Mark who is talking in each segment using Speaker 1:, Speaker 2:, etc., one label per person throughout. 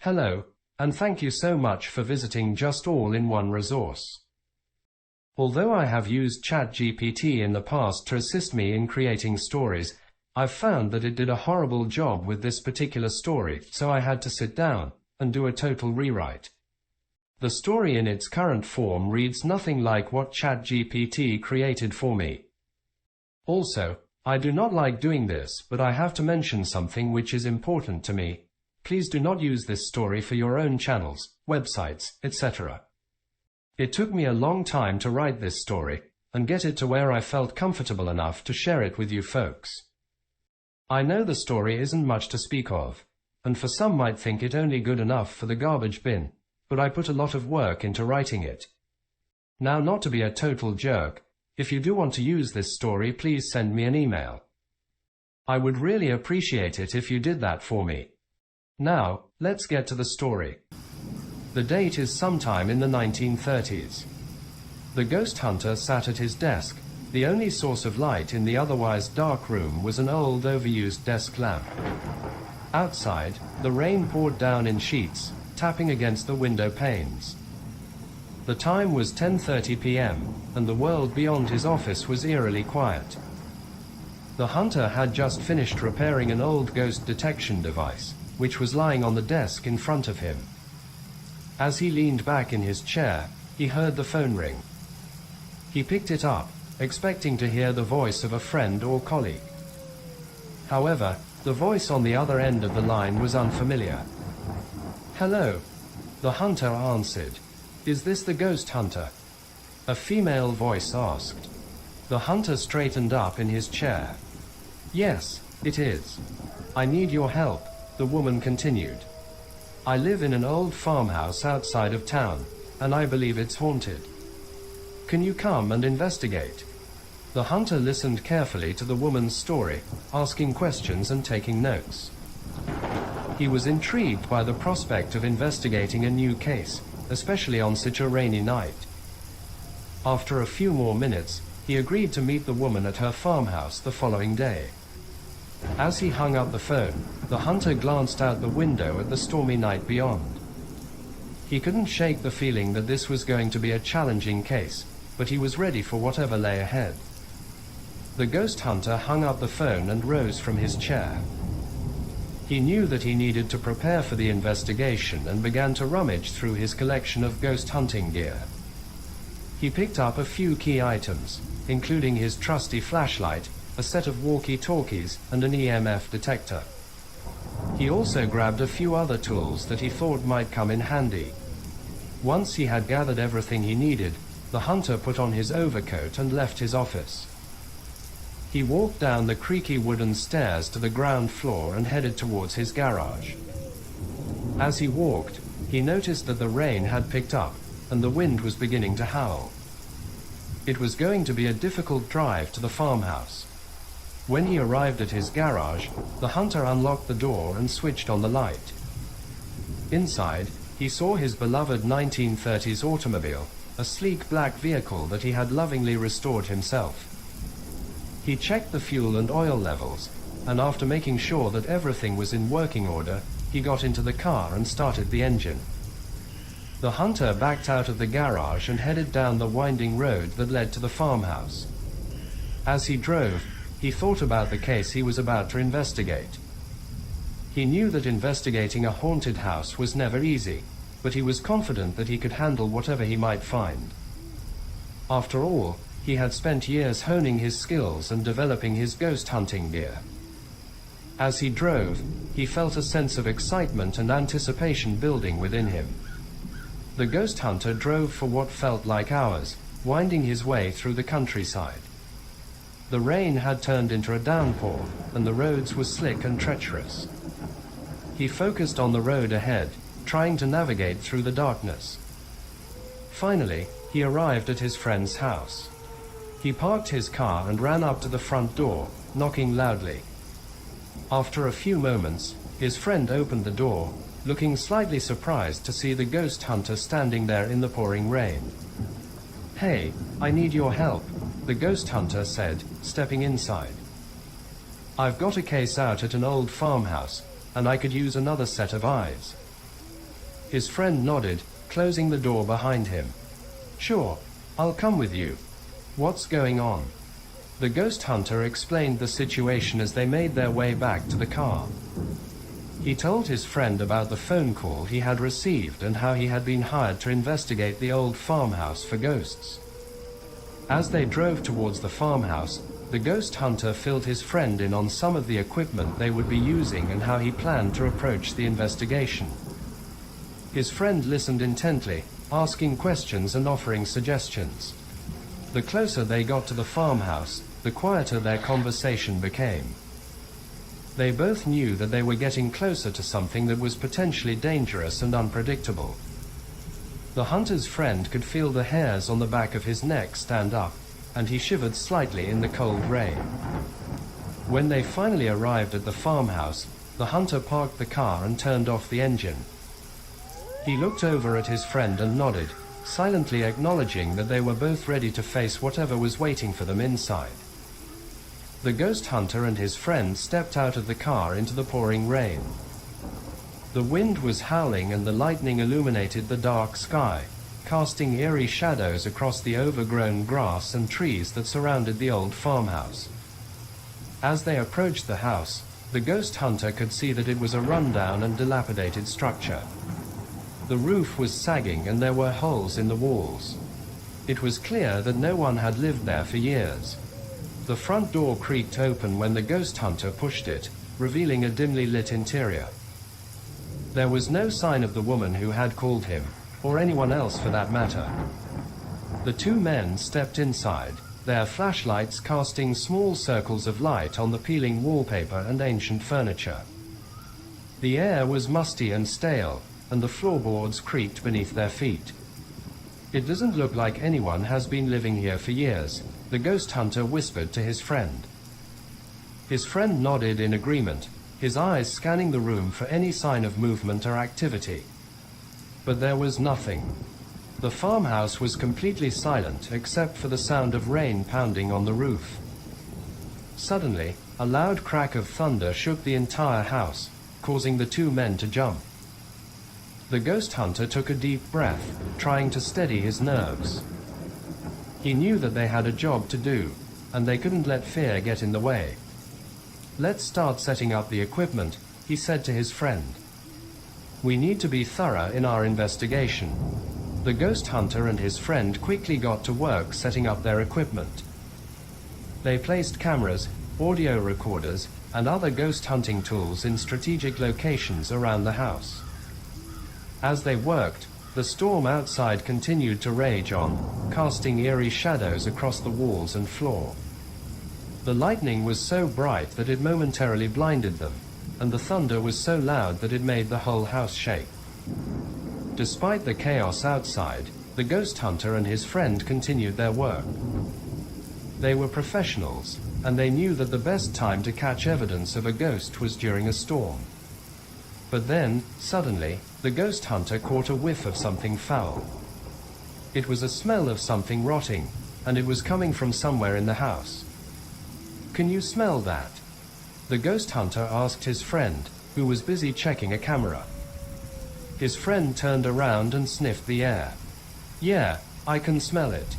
Speaker 1: Hello, and thank you so much for visiting Just All-in-One Resource. Although I have used ChatGPT in the past to assist me in creating stories, I've found that it did a horrible job with this particular story, so I had to sit down and do a total rewrite. The story in its current form reads nothing like what ChatGPT created for me. Also, I do not like doing this, but I have to mention something which is important to me. Please do not use this story for your own channels, websites, etc. It took me a long time to write this story, and get it to where I felt comfortable enough to share it with you folks. I know the story isn't much to speak of, and for some might think it only good enough for the garbage bin, but I put a lot of work into writing it. Now, not to be a total jerk, if you do want to use this story, please send me an email. I would really appreciate it if you did that for me. Now, let's get to the story. The date is sometime in the 1930s. The ghost hunter sat at his desk. The only source of light in the otherwise dark room was an old overused desk lamp. Outside, the rain poured down in sheets, tapping against the window panes. The time was 10:30 p.m., and the world beyond his office was eerily quiet. The hunter had just finished repairing an old ghost detection device, which was lying on the desk in front of him. As he leaned back in his chair, he heard the phone ring. He picked it up, expecting to hear the voice of a friend or colleague. However, the voice on the other end of the line was unfamiliar. "Hello," the hunter answered. "Is this the ghost hunter?" a female voice asked. The hunter straightened up in his chair. "Yes, it is. I need your help," the woman continued. "I live in an old farmhouse outside of town, and I believe it's haunted. Can you come and investigate?" The hunter listened carefully to the woman's story, asking questions and taking notes. He was intrigued by the prospect of investigating a new case, especially on such a rainy night. After a few more minutes, he agreed to meet the woman at her farmhouse the following day. As he hung up the phone, the hunter glanced out the window at the stormy night beyond. He couldn't shake the feeling that this was going to be a challenging case, but he was ready for whatever lay ahead. The ghost hunter hung up the phone and rose from his chair. He knew that he needed to prepare for the investigation and began to rummage through his collection of ghost hunting gear. He picked up a few key items, including his trusty flashlight, a set of walkie-talkies, and an EMF detector. He also grabbed a few other tools that he thought might come in handy. Once he had gathered everything he needed, the hunter put on his overcoat and left his office. He walked down the creaky wooden stairs to the ground floor and headed towards his garage. As he walked, he noticed that the rain had picked up, and the wind was beginning to howl. It was going to be a difficult drive to the farmhouse. When he arrived at his garage, the hunter unlocked the door and switched on the light. Inside, he saw his beloved 1930s automobile, a sleek black vehicle that he had lovingly restored himself. He checked the fuel and oil levels, and after making sure that everything was in working order, he got into the car and started the engine. The hunter backed out of the garage and headed down the winding road that led to the farmhouse. As he drove, he thought about the case he was about to investigate. He knew that investigating a haunted house was never easy, but he was confident that he could handle whatever he might find. After all, he had spent years honing his skills and developing his ghost hunting gear. As he drove, he felt a sense of excitement and anticipation building within him. The ghost hunter drove for what felt like hours, winding his way through the countryside. The rain had turned into a downpour, and the roads were slick and treacherous. He focused on the road ahead, trying to navigate through the darkness. Finally, he arrived at his friend's house. He parked his car and ran up to the front door, knocking loudly. After a few moments, his friend opened the door, looking slightly surprised to see the ghost hunter standing there in the pouring rain. "Hey, I need your help," the ghost hunter said, stepping inside. "I've got a case out at an old farmhouse, and I could use another set of eyes." His friend nodded, closing the door behind him. "Sure, I'll come with you. What's going on?" The ghost hunter explained the situation as they made their way back to the car. He told his friend about the phone call he had received and how he had been hired to investigate the old farmhouse for ghosts. As they drove towards the farmhouse, the ghost hunter filled his friend in on some of the equipment they would be using and how he planned to approach the investigation. His friend listened intently, asking questions and offering suggestions. The closer they got to the farmhouse, the quieter their conversation became. They both knew that they were getting closer to something that was potentially dangerous and unpredictable. The hunter's friend could feel the hairs on the back of his neck stand up, and he shivered slightly in the cold rain. When they finally arrived at the farmhouse, the hunter parked the car and turned off the engine. He looked over at his friend and nodded, silently acknowledging that they were both ready to face whatever was waiting for them inside. The ghost hunter and his friend stepped out of the car into the pouring rain. The wind was howling and the lightning illuminated the dark sky, casting eerie shadows across the overgrown grass and trees that surrounded the old farmhouse. As they approached the house, the ghost hunter could see that it was a rundown and dilapidated structure. The roof was sagging and there were holes in the walls. It was clear that no one had lived there for years. The front door creaked open when the ghost hunter pushed it, revealing a dimly lit interior. There was no sign of the woman who had called him, or anyone else for that matter. The two men stepped inside, their flashlights casting small circles of light on the peeling wallpaper and ancient furniture. The air was musty and stale, and the floorboards creaked beneath their feet. "It doesn't look like anyone has been living here for years," the ghost hunter whispered to his friend. His friend nodded in agreement, his eyes scanning the room for any sign of movement or activity. But there was nothing. The farmhouse was completely silent except for the sound of rain pounding on the roof. Suddenly, a loud crack of thunder shook the entire house, causing the two men to jump. The ghost hunter took a deep breath, trying to steady his nerves. He knew that they had a job to do, and they couldn't let fear get in the way. "Let's start setting up the equipment," he said to his friend. "We need to be thorough in our investigation." The ghost hunter and his friend quickly got to work setting up their equipment. They placed cameras, audio recorders, and other ghost hunting tools in strategic locations around the house. As they worked, the storm outside continued to rage on, casting eerie shadows across the walls and floor. The lightning was so bright that it momentarily blinded them, and the thunder was so loud that it made the whole house shake. Despite the chaos outside, the ghost hunter and his friend continued their work. They were professionals, and they knew that the best time to catch evidence of a ghost was during a storm. But then, suddenly, the ghost hunter caught a whiff of something foul. It was a smell of something rotting, and it was coming from somewhere in the house. "Can you smell that?" the ghost hunter asked his friend, who was busy checking a camera. His friend turned around and sniffed the air. "Yeah, I can smell it.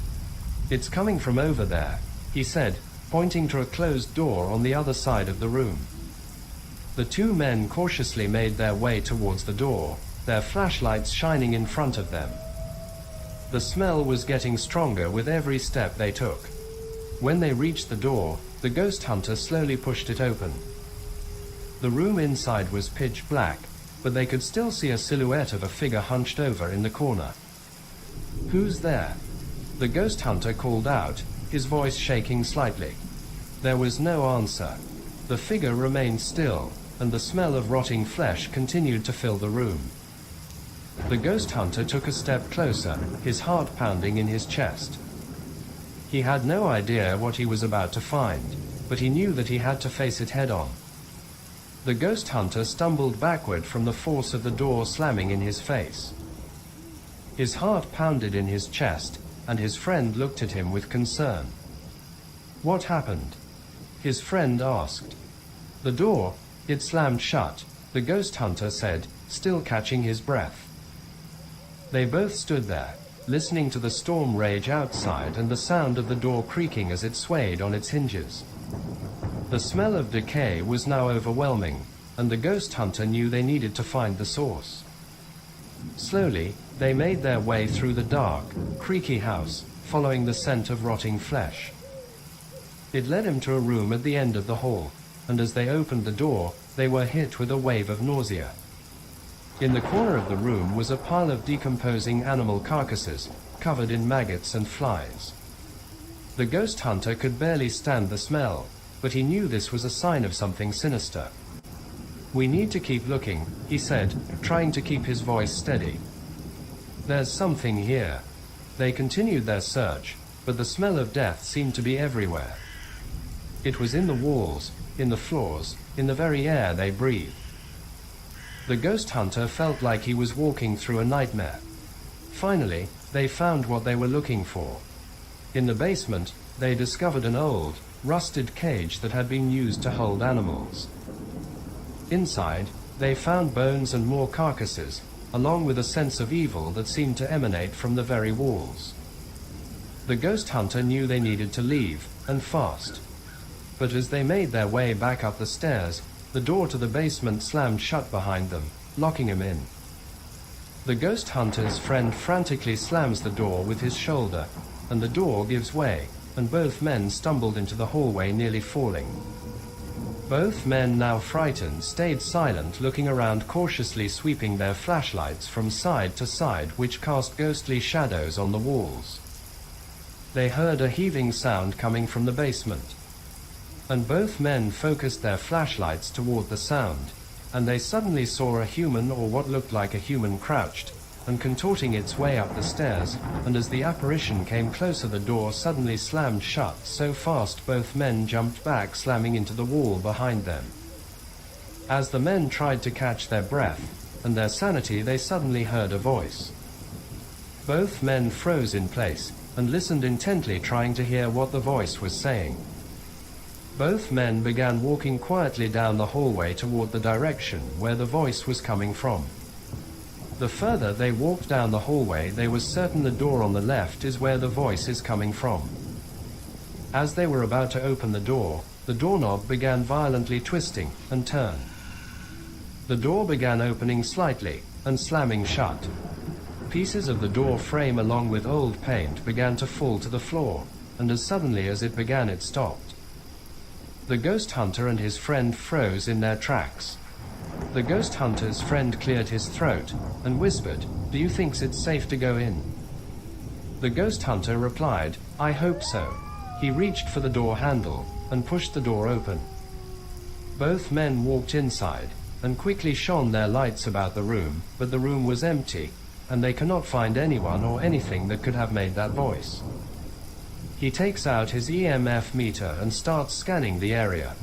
Speaker 1: It's coming from over there," he said, pointing to a closed door on the other side of the room. The two men cautiously made their way towards the door, their flashlights shining in front of them. The smell was getting stronger with every step they took. When they reached the door, the ghost hunter slowly pushed it open. The room inside was pitch black, but they could still see a silhouette of a figure hunched over in the corner. "Who's there?" the ghost hunter called out, his voice shaking slightly. There was no answer. The figure remained still, and the smell of rotting flesh continued to fill the room. The ghost hunter took a step closer, his heart pounding in his chest. He had no idea what he was about to find, but he knew that he had to face it head-on. The ghost hunter stumbled backward from the force of the door slamming in his face. His heart pounded in his chest, and his friend looked at him with concern. "What happened?" his friend asked. "The door, it slammed shut," the ghost hunter said, still catching his breath. They both stood there, listening to the storm rage outside and the sound of the door creaking as it swayed on its hinges. The smell of decay was now overwhelming, and the ghost hunter knew they needed to find the source. Slowly, they made their way through the dark, creaky house, following the scent of rotting flesh. It led him to a room at the end of the hall, and as they opened the door, they were hit with a wave of nausea. In the corner of the room was a pile of decomposing animal carcasses, covered in maggots and flies. The ghost hunter could barely stand the smell, but he knew this was a sign of something sinister. "We need to keep looking," he said, trying to keep his voice steady. "There's something here." They continued their search, but the smell of death seemed to be everywhere. It was in the walls, in the floors, in the very air they breathed. The ghost hunter felt like he was walking through a nightmare. Finally, they found what they were looking for. In the basement, they discovered an old, rusted cage that had been used to hold animals. Inside, they found bones and more carcasses, along with a sense of evil that seemed to emanate from the very walls. The ghost hunter knew they needed to leave, and fast. But as they made their way back up the stairs, the door to the basement slammed shut behind them, locking him in. The ghost hunter's friend frantically slams the door with his shoulder, and the door gives way, and both men stumbled into the hallway, nearly falling. Both men, now frightened, stayed silent, looking around, cautiously sweeping their flashlights from side to side, which cast ghostly shadows on the walls. They heard a heaving sound coming from the basement, and both men focused their flashlights toward the sound, and they suddenly saw a human, or what looked like a human, crouched and contorting its way up the stairs, and as the apparition came closer, the door suddenly slammed shut so fast both men jumped back, slamming into the wall behind them. As the men tried to catch their breath and their sanity, they suddenly heard a voice. Both men froze in place and listened intently, trying to hear what the voice was saying. Both men began walking quietly down the hallway toward the direction where the voice was coming from. The further they walked down the hallway, they were certain the door on the left is where the voice is coming from. As they were about to open the doorknob began violently twisting and turn. The door began opening slightly and slamming shut. Pieces of the door frame along with old paint began to fall to the floor, and as suddenly as it began, it stopped. The ghost hunter and his friend froze in their tracks. The ghost hunter's friend cleared his throat and whispered, "Do you think it's safe to go in?" The ghost hunter replied, "I hope so." He reached for the door handle and pushed the door open. Both men walked inside and quickly shone their lights about the room, but the room was empty, and they cannot find anyone or anything that could have made that voice. He takes out his EMF meter and starts scanning the area.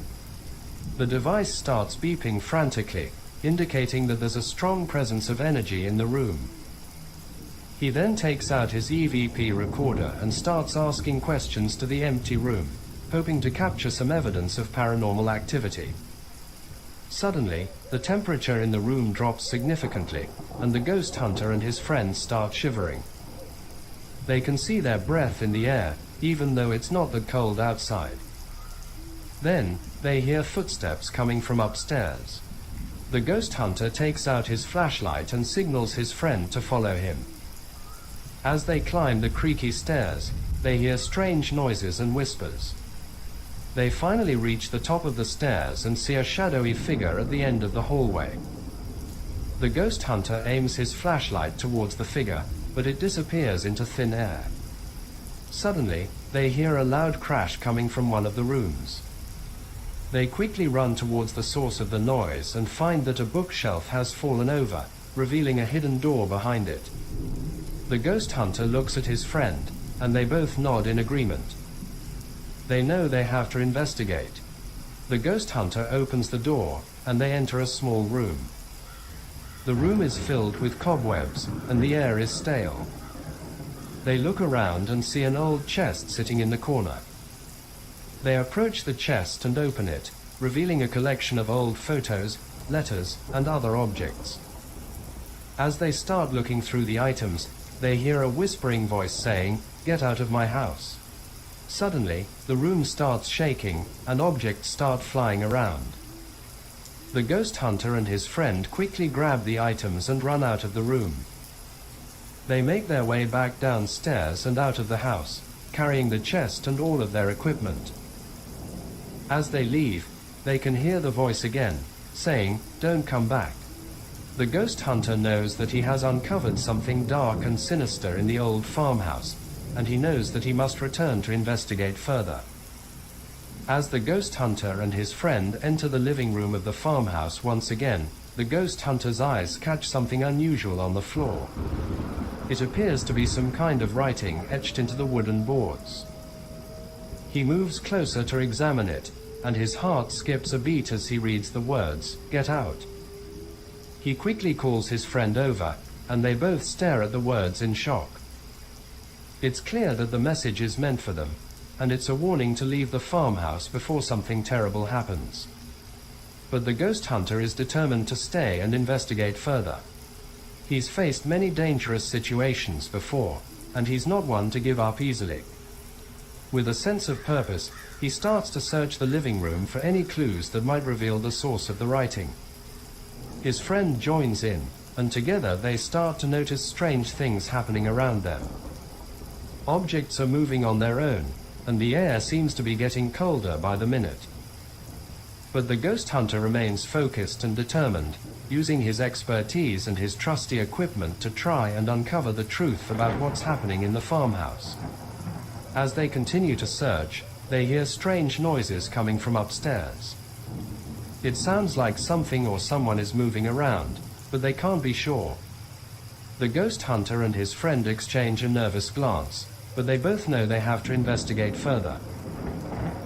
Speaker 1: The device starts beeping frantically, indicating that there's a strong presence of energy in the room. He then takes out his EVP recorder and starts asking questions to the empty room, hoping to capture some evidence of paranormal activity. Suddenly, the temperature in the room drops significantly, and the ghost hunter and his friends start shivering. They can see their breath in the air, even though it's not that cold outside. Then, they hear footsteps coming from upstairs. The ghost hunter takes out his flashlight and signals his friend to follow him. As they climb the creaky stairs, they hear strange noises and whispers. They finally reach the top of the stairs and see a shadowy figure at the end of the hallway. The ghost hunter aims his flashlight towards the figure, but it disappears into thin air. Suddenly, they hear a loud crash coming from one of the rooms. They quickly run towards the source of the noise and find that a bookshelf has fallen over, revealing a hidden door behind it. The ghost hunter looks at his friend, and they both nod in agreement. They know they have to investigate. The ghost hunter opens the door, and they enter a small room. The room is filled with cobwebs, and the air is stale. They look around and see an old chest sitting in the corner. They approach the chest and open it, revealing a collection of old photos, letters, and other objects. As they start looking through the items, they hear a whispering voice saying, "Get out of my house." Suddenly, the room starts shaking, and objects start flying around. The ghost hunter and his friend quickly grab the items and run out of the room. They make their way back downstairs and out of the house, carrying the chest and all of their equipment. As they leave, they can hear the voice again, saying, "Don't come back." The ghost hunter knows that he has uncovered something dark and sinister in the old farmhouse, and he knows that he must return to investigate further. As the ghost hunter and his friend enter the living room of the farmhouse once again, the ghost hunter's eyes catch something unusual on the floor. It appears to be some kind of writing etched into the wooden boards. He moves closer to examine it, and his heart skips a beat as he reads the words, "Get out." He quickly calls his friend over, and they both stare at the words in shock. It's clear that the message is meant for them, and it's a warning to leave the farmhouse before something terrible happens. But the ghost hunter is determined to stay and investigate further. He's faced many dangerous situations before, and he's not one to give up easily. With a sense of purpose, he starts to search the living room for any clues that might reveal the source of the writing. His friend joins in, and together they start to notice strange things happening around them. Objects are moving on their own, and the air seems to be getting colder by the minute. But the ghost hunter remains focused and determined, using his expertise and his trusty equipment to try and uncover the truth about what's happening in the farmhouse. As they continue to search, they hear strange noises coming from upstairs. It sounds like something or someone is moving around, but they can't be sure. The ghost hunter and his friend exchange a nervous glance, but they both know they have to investigate further.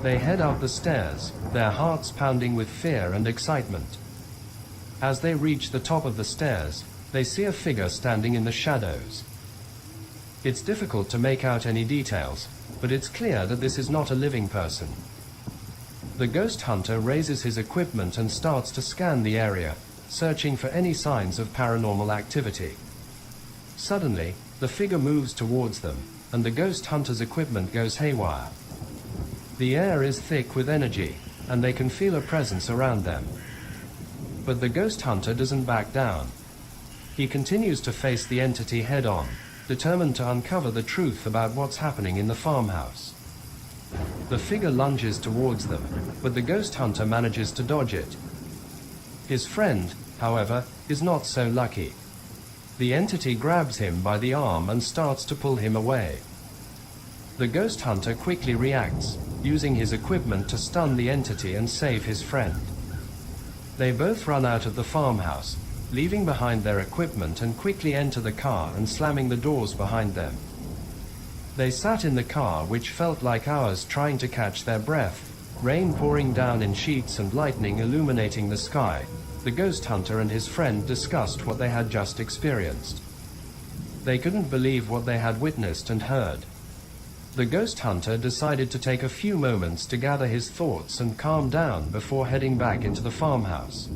Speaker 1: They head up the stairs, their hearts pounding with fear and excitement. As they reach the top of the stairs, they see a figure standing in the shadows. It's difficult to make out any details, but it's clear that this is not a living person. The ghost hunter raises his equipment and starts to scan the area, searching for any signs of paranormal activity. Suddenly, the figure moves towards them, and the ghost hunter's equipment goes haywire. The air is thick with energy, and they can feel a presence around them. But the ghost hunter doesn't back down. He continues to face the entity head-on, determined to uncover the truth about what's happening in the farmhouse. The figure lunges towards them, but the ghost hunter manages to dodge it. His friend, however, is not so lucky. The entity grabs him by the arm and starts to pull him away. The ghost hunter quickly reacts, using his equipment to stun the entity and save his friend. They both run out of the farmhouse, leaving behind their equipment and quickly enter the car and slamming the doors behind them. They sat in the car, which felt like hours, trying to catch their breath, rain pouring down in sheets and lightning illuminating the sky. The ghost hunter and his friend discussed what they had just experienced. They couldn't believe what they had witnessed and heard. The ghost hunter decided to take a few moments to gather his thoughts and calm down before heading back into the farmhouse.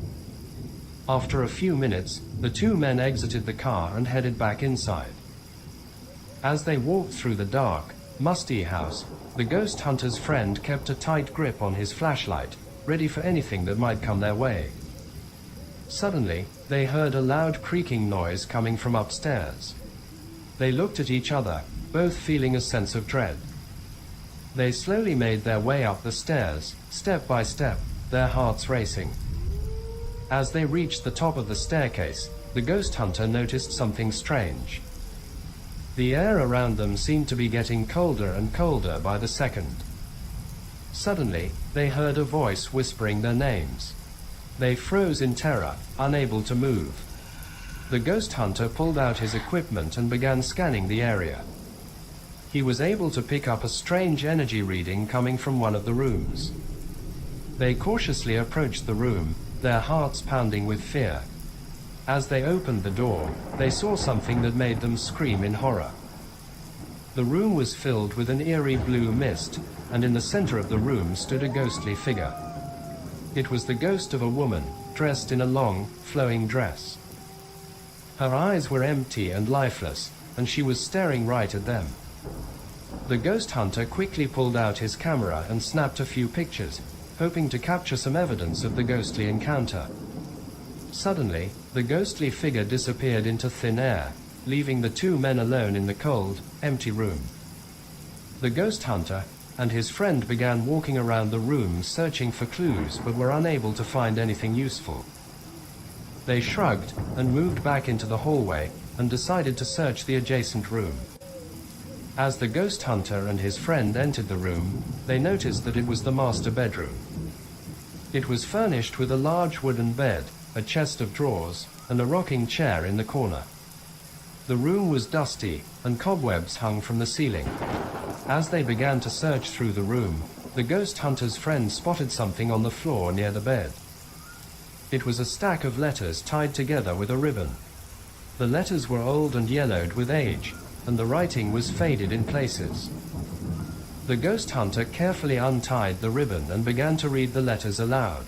Speaker 1: After a few minutes, the two men exited the car and headed back inside. As they walked through the dark, musty house, the ghost hunter's friend kept a tight grip on his flashlight, ready for anything that might come their way. Suddenly, they heard a loud creaking noise coming from upstairs. They looked at each other, both feeling a sense of dread. They slowly made their way up the stairs, step by step, their hearts racing. As they reached the top of the staircase, the ghost hunter noticed something strange. The air around them seemed to be getting colder and colder by the second. Suddenly, they heard a voice whispering their names. They froze in terror, unable to move. The ghost hunter pulled out his equipment and began scanning the area. He was able to pick up a strange energy reading coming from one of the rooms. They cautiously approached the room, their hearts pounding with fear. As they opened the door, they saw something that made them scream in horror. The room was filled with an eerie blue mist, and in the center of the room stood a ghostly figure. It was the ghost of a woman, dressed in a long, flowing dress. Her eyes were empty and lifeless, and she was staring right at them. The ghost hunter quickly pulled out his camera and snapped a few pictures, hoping to capture some evidence of the ghostly encounter. Suddenly, the ghostly figure disappeared into thin air, leaving the two men alone in the cold, empty room. The ghost hunter and his friend began walking around the room searching for clues but were unable to find anything useful. They shrugged and moved back into the hallway and decided to search the adjacent room. As the ghost hunter and his friend entered the room, they noticed that it was the master bedroom. It was furnished with a large wooden bed, a chest of drawers, and a rocking chair in the corner. The room was dusty, and cobwebs hung from the ceiling. As they began to search through the room, the ghost hunter's friend spotted something on the floor near the bed. It was a stack of letters tied together with a ribbon. The letters were old and yellowed with age, and the writing was faded in places. The ghost hunter carefully untied the ribbon and began to read the letters aloud.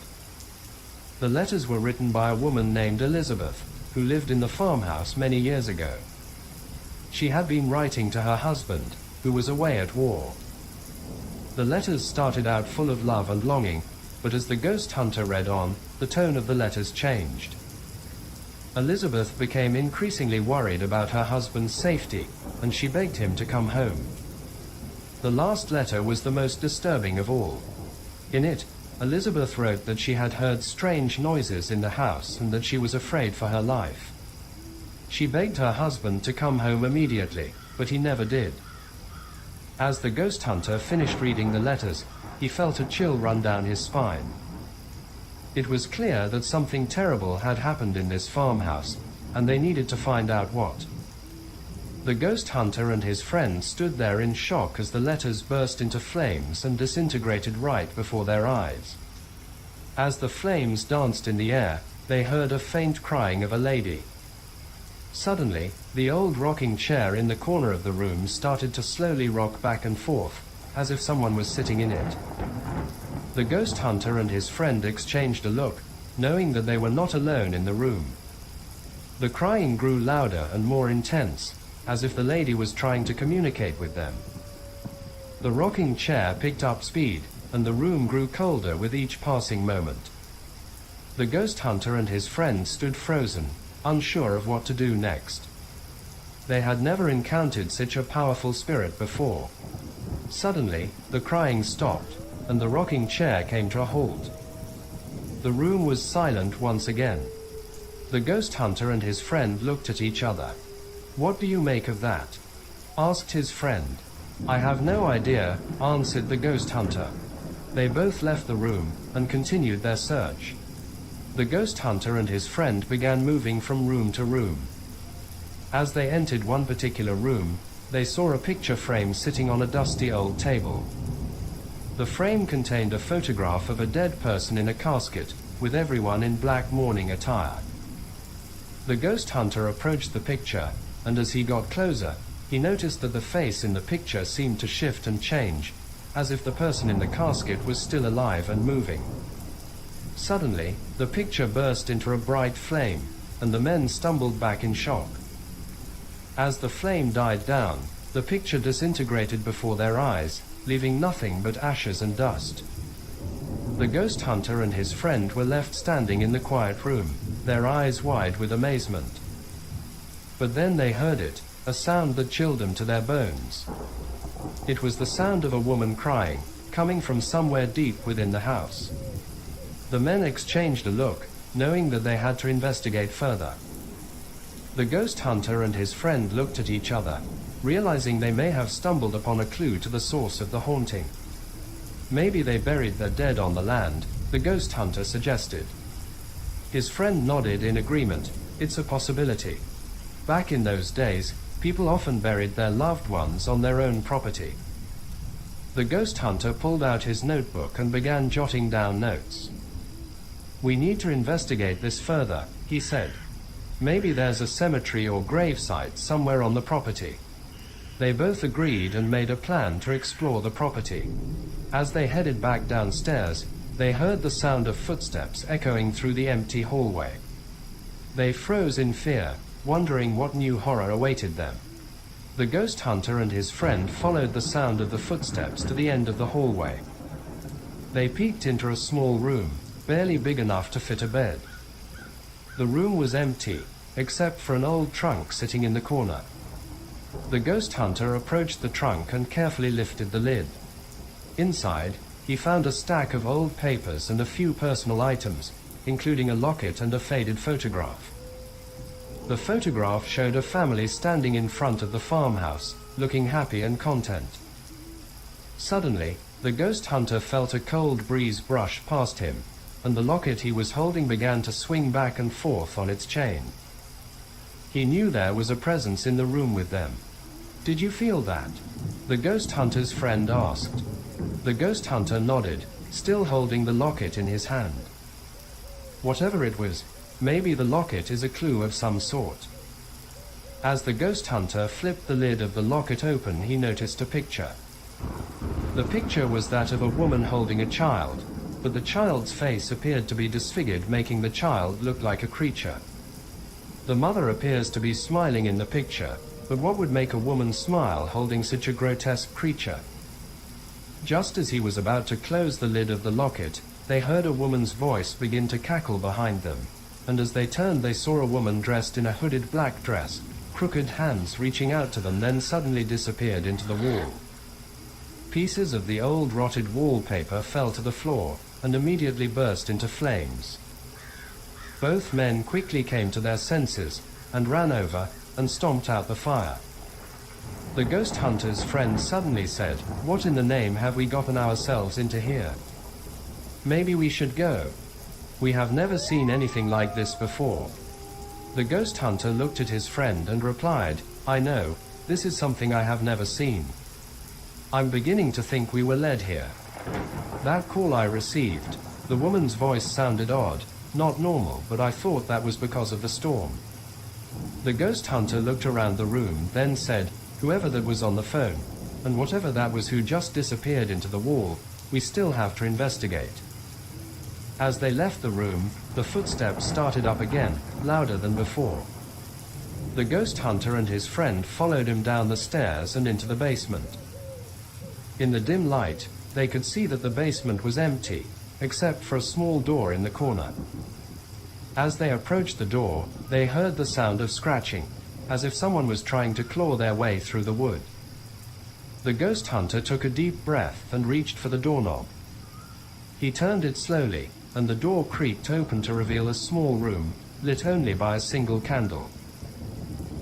Speaker 1: The letters were written by a woman named Elizabeth, who lived in the farmhouse many years ago. She had been writing to her husband, who was away at war. The letters started out full of love and longing, but as the ghost hunter read on, the tone of the letters changed. Elizabeth became increasingly worried about her husband's safety, and she begged him to come home. The last letter was the most disturbing of all. In it, Elizabeth wrote that she had heard strange noises in the house and that she was afraid for her life. She begged her husband to come home immediately, but he never did. As the ghost hunter finished reading the letters, he felt a chill run down his spine. It was clear that something terrible had happened in this farmhouse, and they needed to find out what. The ghost hunter and his friend stood there in shock as the letters burst into flames and disintegrated right before their eyes. As the flames danced in the air, they heard a faint crying of a lady. Suddenly, the old rocking chair in the corner of the room started to slowly rock back and forth, as if someone was sitting in it. The ghost hunter and his friend exchanged a look, knowing that they were not alone in the room. The crying grew louder and more intense, as if the lady was trying to communicate with them. The rocking chair picked up speed, and the room grew colder with each passing moment. The ghost hunter and his friend stood frozen, unsure of what to do next. They had never encountered such a powerful spirit before. Suddenly, the crying stopped, and the rocking chair came to a halt. The room was silent once again. The ghost hunter and his friend looked at each other. "What do you make of that?" asked his friend. "I have no idea," answered the ghost hunter. They both left the room and continued their search. The ghost hunter and his friend began moving from room to room. As they entered one particular room, they saw a picture frame sitting on a dusty old table. The frame contained a photograph of a dead person in a casket, with everyone in black mourning attire. The ghost hunter approached the picture, and as he got closer, he noticed that the face in the picture seemed to shift and change, as if the person in the casket was still alive and moving. Suddenly, the picture burst into a bright flame, and the men stumbled back in shock. As the flame died down, the picture disintegrated before their eyes, leaving nothing but ashes and dust. The ghost hunter and his friend were left standing in the quiet room, their eyes wide with amazement. But then they heard it, a sound that chilled them to their bones. It was the sound of a woman crying, coming from somewhere deep within the house. The men exchanged a look, knowing that they had to investigate further. The ghost hunter and his friend looked at each other, realizing they may have stumbled upon a clue to the source of the haunting. Maybe they buried their dead on the land, the ghost hunter suggested. His friend nodded in agreement. It's a possibility. Back in those days, people often buried their loved ones on their own property. The ghost hunter pulled out his notebook and began jotting down notes. "We need to investigate this further," he said. "Maybe there's a cemetery or gravesite somewhere on the property." They both agreed and made a plan to explore the property. As they headed back downstairs, they heard the sound of footsteps echoing through the empty hallway. They froze in fear, wondering what new horror awaited them. The ghost hunter and his friend followed the sound of the footsteps to the end of the hallway. They peeked into a small room, barely big enough to fit a bed. The room was empty, except for an old trunk sitting in the corner. The ghost hunter approached the trunk and carefully lifted the lid. Inside, he found a stack of old papers and a few personal items, including a locket and a faded photograph. The photograph showed a family standing in front of the farmhouse, looking happy and content. Suddenly, the ghost hunter felt a cold breeze brush past him, and the locket he was holding began to swing back and forth on its chain. He knew there was a presence in the room with them. "Did you feel that?" the ghost hunter's friend asked. The ghost hunter nodded, still holding the locket in his hand. Whatever it was, maybe the locket is a clue of some sort. As the ghost hunter flipped the lid of the locket open, he noticed a picture. The picture was that of a woman holding a child, but the child's face appeared to be disfigured, making the child look like a creature. The mother appears to be smiling in the picture, but what would make a woman smile holding such a grotesque creature? Just as he was about to close the lid of the locket, they heard a woman's voice begin to cackle behind them, and as they turned they saw a woman dressed in a hooded black dress, crooked hands reaching out to them, then suddenly disappeared into the wall. Pieces of the old rotted wallpaper fell to the floor, and immediately burst into flames. Both men quickly came to their senses, and ran over, and stomped out the fire. The ghost hunter's friend suddenly said, "What in the name have we gotten ourselves into here? Maybe we should go. We have never seen anything like this before." The ghost hunter looked at his friend and replied, "I know, this is something I have never seen. I'm beginning to think we were led here. That call I received, the woman's voice sounded odd, not normal, but I thought that was because of the storm." The ghost hunter looked around the room, then said, "Whoever that was on the phone, and whatever that was who just disappeared into the wall, we still have to investigate." As they left the room, the footsteps started up again, louder than before. The ghost hunter and his friend followed him down the stairs and into the basement. In the dim light, they could see that the basement was empty, except for a small door in the corner. As they approached the door, they heard the sound of scratching, as if someone was trying to claw their way through the wood. The ghost hunter took a deep breath and reached for the doorknob. He turned it slowly, and the door creaked open to reveal a small room, lit only by a single candle.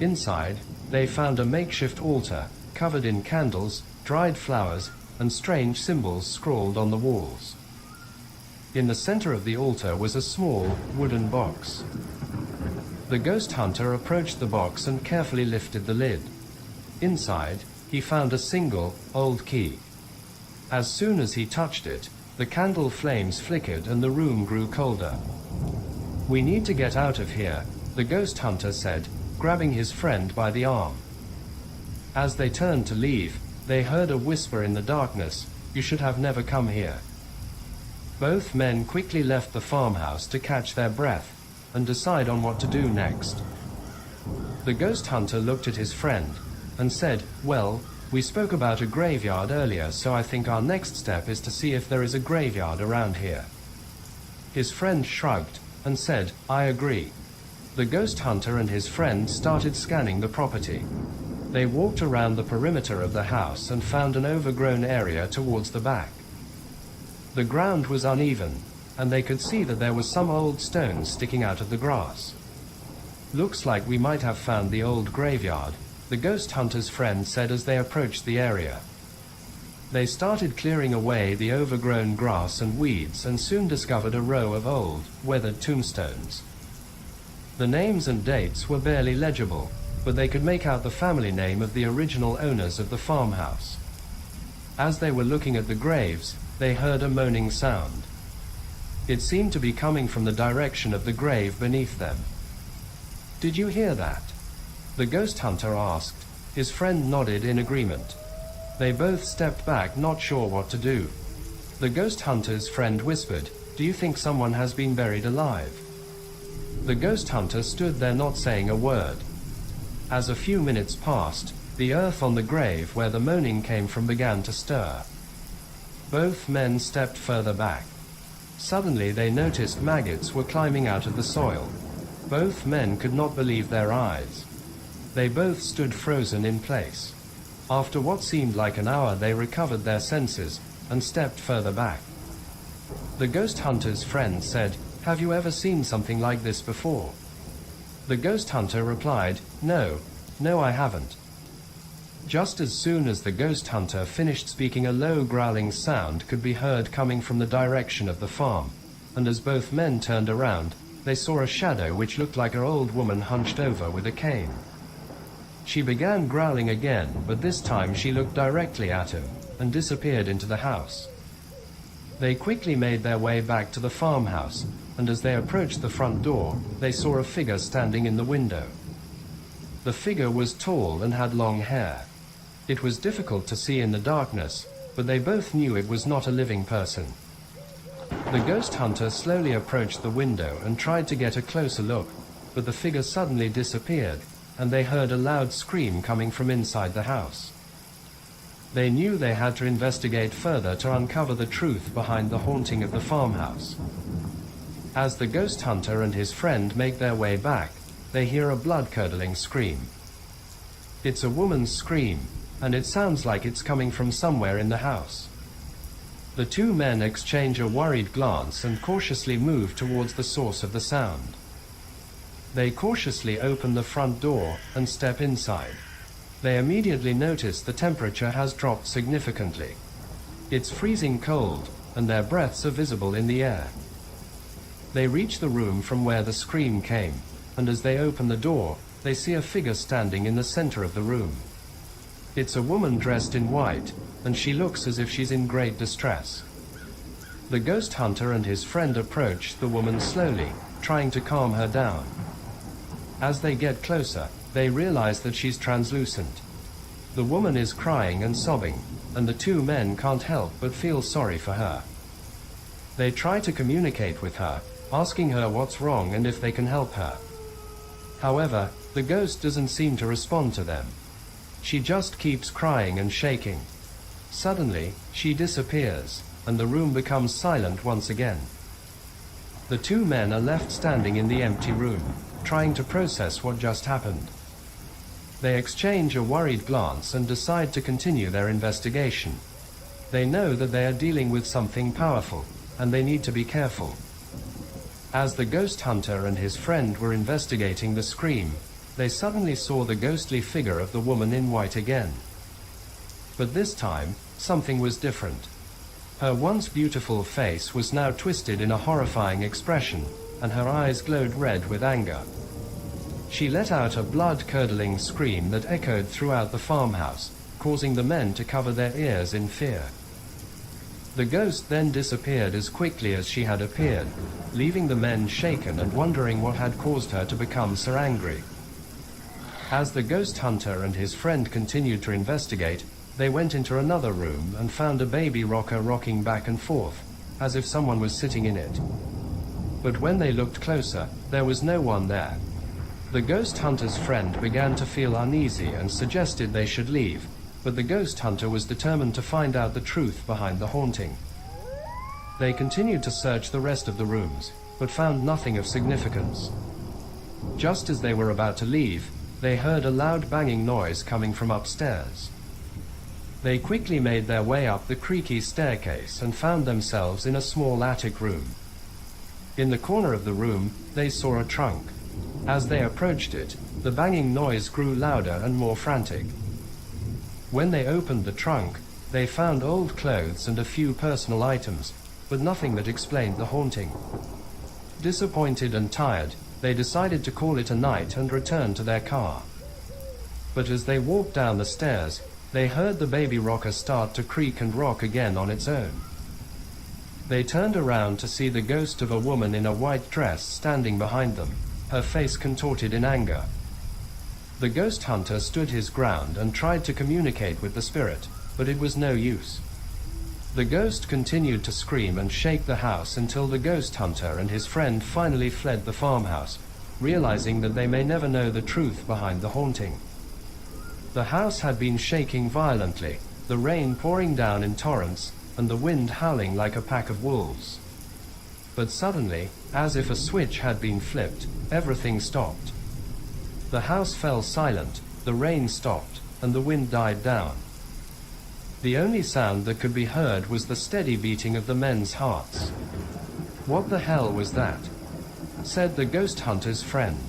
Speaker 1: Inside, they found a makeshift altar, covered in candles, dried flowers, and strange symbols scrawled on the walls. In the center of the altar was a small, wooden box. The ghost hunter approached the box and carefully lifted the lid. Inside, he found a single, old key. As soon as he touched it, the candle flames flickered and the room grew colder. "We need to get out of here," the ghost hunter said, grabbing his friend by the arm. As they turned to leave, they heard a whisper in the darkness, "You should have never come here." Both men quickly left the farmhouse to catch their breath and decide on what to do next. The ghost hunter looked at his friend and said, "Well, we spoke about a graveyard earlier, so I think our next step is to see if there is a graveyard around here." His friend shrugged and said, "I agree." The ghost hunter and his friend started scanning the property. They walked around the perimeter of the house and found an overgrown area towards the back. The ground was uneven, and they could see that there were some old stones sticking out of the grass. "Looks like we might have found the old graveyard," the ghost hunter's friend said as they approached the area. They started clearing away the overgrown grass and weeds and soon discovered a row of old, weathered tombstones. The names and dates were barely legible, but they could make out the family name of the original owners of the farmhouse. As they were looking at the graves, they heard a moaning sound. It seemed to be coming from the direction of the grave beneath them. "Did you hear that?" the ghost hunter asked. His friend nodded in agreement. They both stepped back, not sure what to do. The ghost hunter's friend whispered, "Do you think someone has been buried alive?" The ghost hunter stood there not saying a word, As a few minutes passed, the earth on the grave where the moaning came from began to stir. Both men stepped further back. Suddenly they noticed maggots were climbing out of the soil. Both men could not believe their eyes. They both stood frozen in place. After what seemed like an hour, they recovered their senses and stepped further back. The ghost hunter's friend said, "Have you ever seen something like this before?" The ghost hunter replied, No, I haven't." Just as soon as the ghost hunter finished speaking, a low growling sound could be heard coming from the direction of the farm, and as both men turned around, they saw a shadow which looked like an old woman hunched over with a cane. She began growling again, but this time she looked directly at him and disappeared into the house. They quickly made their way back to the farmhouse, and as they approached the front door, they saw a figure standing in the window. The figure was tall and had long hair. It was difficult to see in the darkness, but they both knew it was not a living person. The ghost hunter slowly approached the window and tried to get a closer look, but the figure suddenly disappeared, and they heard a loud scream coming from inside the house. They knew they had to investigate further to uncover the truth behind the haunting of the farmhouse. As the ghost hunter and his friend make their way back, they hear a blood-curdling scream. It's a woman's scream, and it sounds like it's coming from somewhere in the house. The two men exchange a worried glance and cautiously move towards the source of the sound. They cautiously open the front door and step inside. They immediately notice the temperature has dropped significantly. It's freezing cold, and their breaths are visible in the air. They reach the room from where the scream came, and as they open the door, they see a figure standing in the center of the room. It's a woman dressed in white, and she looks as if she's in great distress. The ghost hunter and his friend approach the woman slowly, trying to calm her down. As they get closer, they realize that she's translucent. The woman is crying and sobbing, and the two men can't help but feel sorry for her. They try to communicate with her, asking her what's wrong and if they can help her. However, the ghost doesn't seem to respond to them. She just keeps crying and shaking. Suddenly, she disappears, and the room becomes silent once again. The two men are left standing in the empty room, trying to process what just happened. They exchange a worried glance and decide to continue their investigation. They know that they are dealing with something powerful, and they need to be careful. As the ghost hunter and his friend were investigating the scream, they suddenly saw the ghostly figure of the woman in white again. But this time, something was different. Her once beautiful face was now twisted in a horrifying expression, and her eyes glowed red with anger. She let out a blood-curdling scream that echoed throughout the farmhouse, causing the men to cover their ears in fear. The ghost then disappeared as quickly as she had appeared, leaving the men shaken and wondering what had caused her to become so angry. As the ghost hunter and his friend continued to investigate, they went into another room and found a baby rocker rocking back and forth, as if someone was sitting in it. But when they looked closer, there was no one there. The ghost hunter's friend began to feel uneasy and suggested they should leave, but the ghost hunter was determined to find out the truth behind the haunting. They continued to search the rest of the rooms, but found nothing of significance. Just as they were about to leave, they heard a loud banging noise coming from upstairs. They quickly made their way up the creaky staircase and found themselves in a small attic room. In the corner of the room, they saw a trunk. As they approached it, the banging noise grew louder and more frantic. When they opened the trunk, they found old clothes and a few personal items, but nothing that explained the haunting. Disappointed and tired, they decided to call it a night and return to their car. But as they walked down the stairs, they heard the baby rocker start to creak and rock again on its own. They turned around to see the ghost of a woman in a white dress standing behind them, her face contorted in anger. The ghost hunter stood his ground and tried to communicate with the spirit, but it was no use. The ghost continued to scream and shake the house until the ghost hunter and his friend finally fled the farmhouse, realizing that they may never know the truth behind the haunting. The house had been shaking violently, the rain pouring down in torrents, and the wind howling like a pack of wolves. But suddenly, as if a switch had been flipped, everything stopped. The house fell silent, the rain stopped, and the wind died down. The only sound that could be heard was the steady beating of the men's hearts. "What the hell was that?" said the ghost hunter's friend.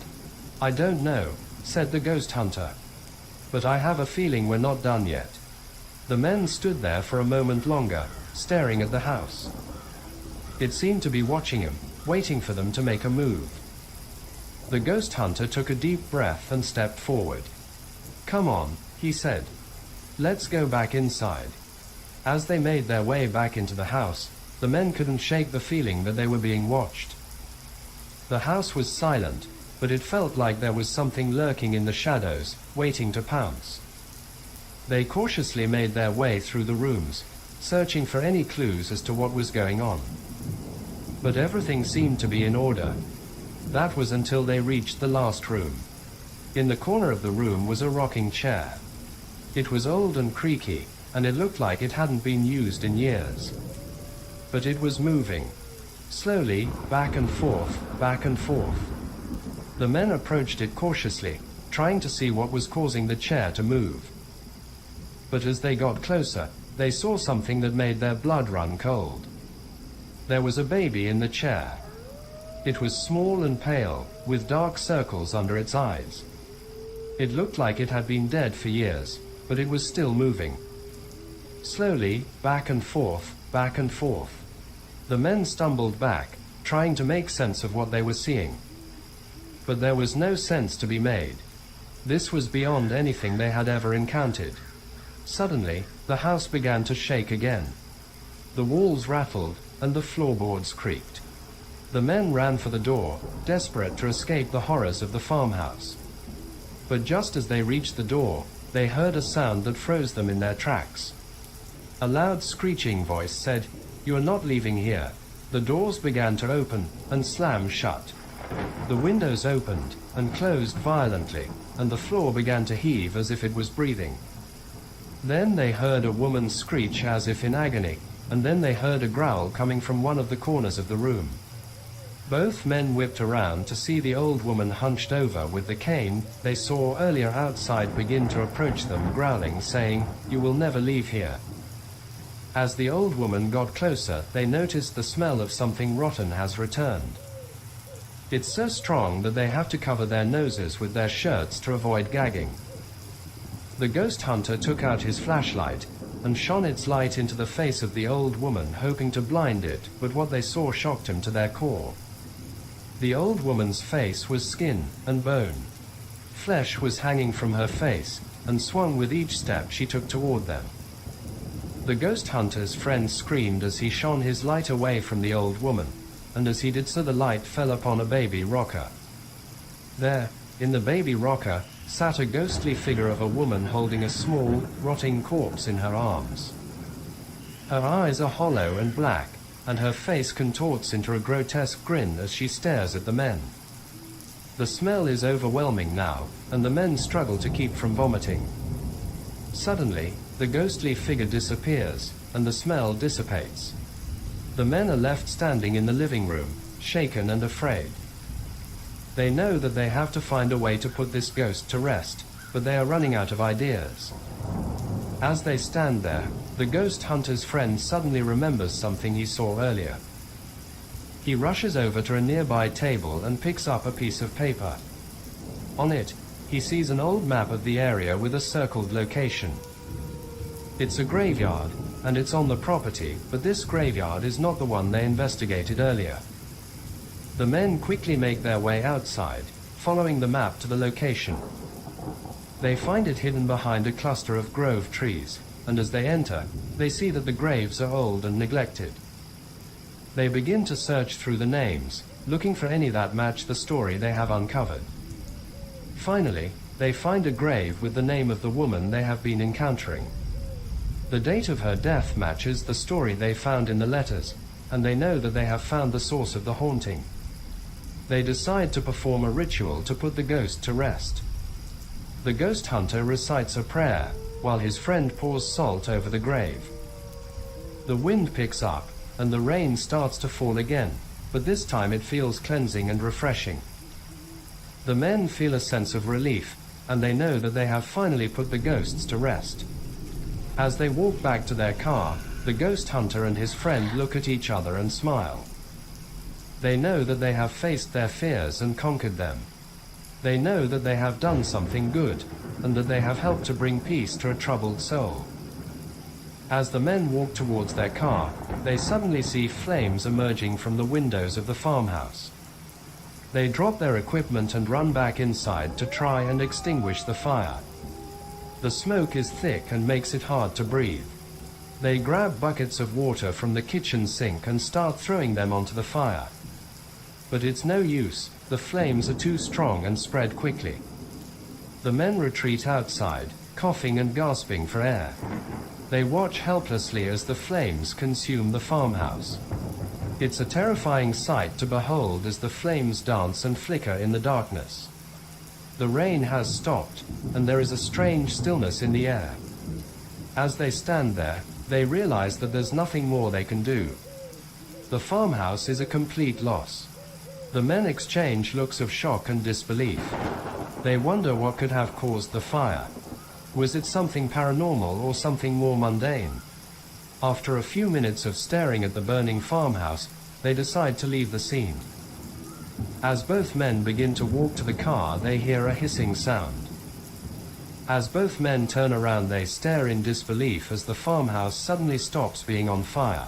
Speaker 1: "I don't know," said the ghost hunter. "But I have a feeling we're not done yet." The men stood there for a moment longer, staring at the house. It seemed to be watching him, waiting for them to make a move. The ghost hunter took a deep breath and stepped forward. "Come on," he said. "Let's go back inside." As they made their way back into the house, the men couldn't shake the feeling that they were being watched. The house was silent, but it felt like there was something lurking in the shadows, waiting to pounce. They cautiously made their way through the rooms, searching for any clues as to what was going on. But everything seemed to be in order. That was until they reached the last room. In the corner of the room was a rocking chair. It was old and creaky, and it looked like it hadn't been used in years. But it was moving. Slowly, back and forth, back and forth. The men approached it cautiously, trying to see what was causing the chair to move. But as they got closer, they saw something that made their blood run cold. There was a baby in the chair. It was small and pale, with dark circles under its eyes. It looked like it had been dead for years, but it was still moving. Slowly, back and forth, back and forth. The men stumbled back, trying to make sense of what they were seeing. But there was no sense to be made. This was beyond anything they had ever encountered. Suddenly, the house began to shake again. The walls rattled, and the floorboards creaked. The men ran for the door, desperate to escape the horrors of the farmhouse. But just as they reached the door, they heard a sound that froze them in their tracks. A loud screeching voice said, "You are not leaving here." The doors began to open and slam shut. The windows opened and closed violently, and the floor began to heave as if it was breathing. Then they heard a woman screech as if in agony, and then they heard a growl coming from one of the corners of the room. Both men whipped around to see the old woman hunched over with the cane they saw earlier outside begin to approach them, growling, saying, "You will never leave here." As the old woman got closer, they noticed the smell of something rotten has returned. It's so strong that they have to cover their noses with their shirts to avoid gagging. The ghost hunter took out his flashlight and shone its light into the face of the old woman, hoping to blind it, but what they saw shocked him to their core. The old woman's face was skin and bone. Flesh was hanging from her face and swung with each step she took toward them. The ghost hunter's friend screamed as he shone his light away from the old woman, and as he did so the light fell upon a baby rocker. There, in the baby rocker, sat a ghostly figure of a woman holding a small, rotting corpse in her arms. Her eyes are hollow and black, and her face contorts into a grotesque grin as she stares at the men. The smell is overwhelming now, and the men struggle to keep from vomiting. Suddenly, the ghostly figure disappears, and the smell dissipates. The men are left standing in the living room, shaken and afraid. They know that they have to find a way to put this ghost to rest, but they are running out of ideas. As they stand there, the ghost hunter's friend suddenly remembers something he saw earlier. He rushes over to a nearby table and picks up a piece of paper. On it, he sees an old map of the area with a circled location. It's a graveyard, and it's on the property, but this graveyard is not the one they investigated earlier. The men quickly make their way outside, following the map to the location. They find it hidden behind a cluster of grove trees, and as they enter, they see that the graves are old and neglected. They begin to search through the names, looking for any that match the story they have uncovered. Finally, they find a grave with the name of the woman they have been encountering. The date of her death matches the story they found in the letters, and they know that they have found the source of the haunting. They decide to perform a ritual to put the ghost to rest. The ghost hunter recites a prayer, while his friend pours salt over the grave. The wind picks up, and the rain starts to fall again, but this time it feels cleansing and refreshing. The men feel a sense of relief, and they know that they have finally put the ghosts to rest. As they walk back to their car, the ghost hunter and his friend look at each other and smile. They know that they have faced their fears and conquered them. They know that they have done something good, and that they have helped to bring peace to a troubled soul. As the men walk towards their car, they suddenly see flames emerging from the windows of the farmhouse. They drop their equipment and run back inside to try and extinguish the fire. The smoke is thick and makes it hard to breathe. They grab buckets of water from the kitchen sink and start throwing them onto the fire. But it's no use, the flames are too strong and spread quickly. The men retreat outside, coughing and gasping for air. They watch helplessly as the flames consume the farmhouse. It's a terrifying sight to behold as the flames dance and flicker in the darkness. The rain has stopped, and there is a strange stillness in the air. As they stand there, they realize that there's nothing more they can do. The farmhouse is a complete loss. The men exchange looks of shock and disbelief. They wonder what could have caused the fire. Was it something paranormal or something more mundane? After a few minutes of staring at the burning farmhouse, they decide to leave the scene. As both men begin to walk to the car, they hear a hissing sound. As both men turn around, they stare in disbelief as the farmhouse suddenly stops being on fire.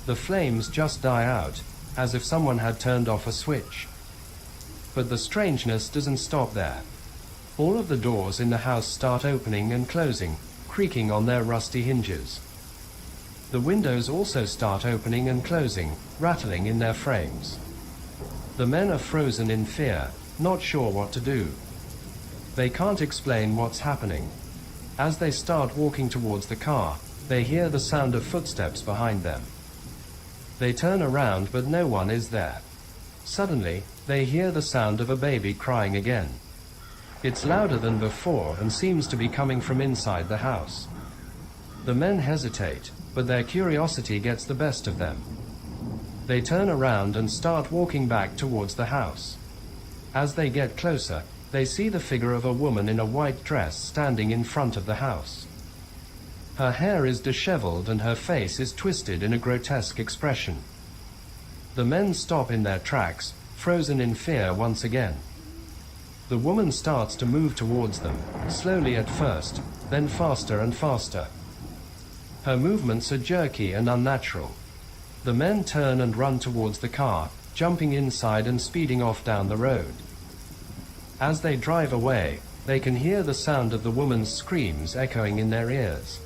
Speaker 1: The flames just die out, as if someone had turned off a switch. But the strangeness doesn't stop there. All of the doors in the house start opening and closing, creaking on their rusty hinges. The windows also start opening and closing, rattling in their frames. The men are frozen in fear, not sure what to do. They can't explain what's happening. As they start walking towards the car, they hear the sound of footsteps behind them. They turn around, but no one is there. Suddenly, they hear the sound of a baby crying again. It's louder than before and seems to be coming from inside the house. The men hesitate, but their curiosity gets the best of them. They turn around and start walking back towards the house. As they get closer, they see the figure of a woman in a white dress standing in front of the house. Her hair is disheveled and her face is twisted in a grotesque expression. The men stop in their tracks, frozen in fear once again. The woman starts to move towards them, slowly at first, then faster and faster. Her movements are jerky and unnatural. The men turn and run towards the car, jumping inside and speeding off down the road. As they drive away, they can hear the sound of the woman's screams echoing in their ears.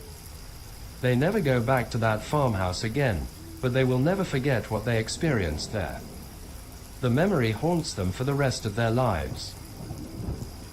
Speaker 1: They never go back to that farmhouse again, but they will never forget what they experienced there. The memory haunts them for the rest of their lives.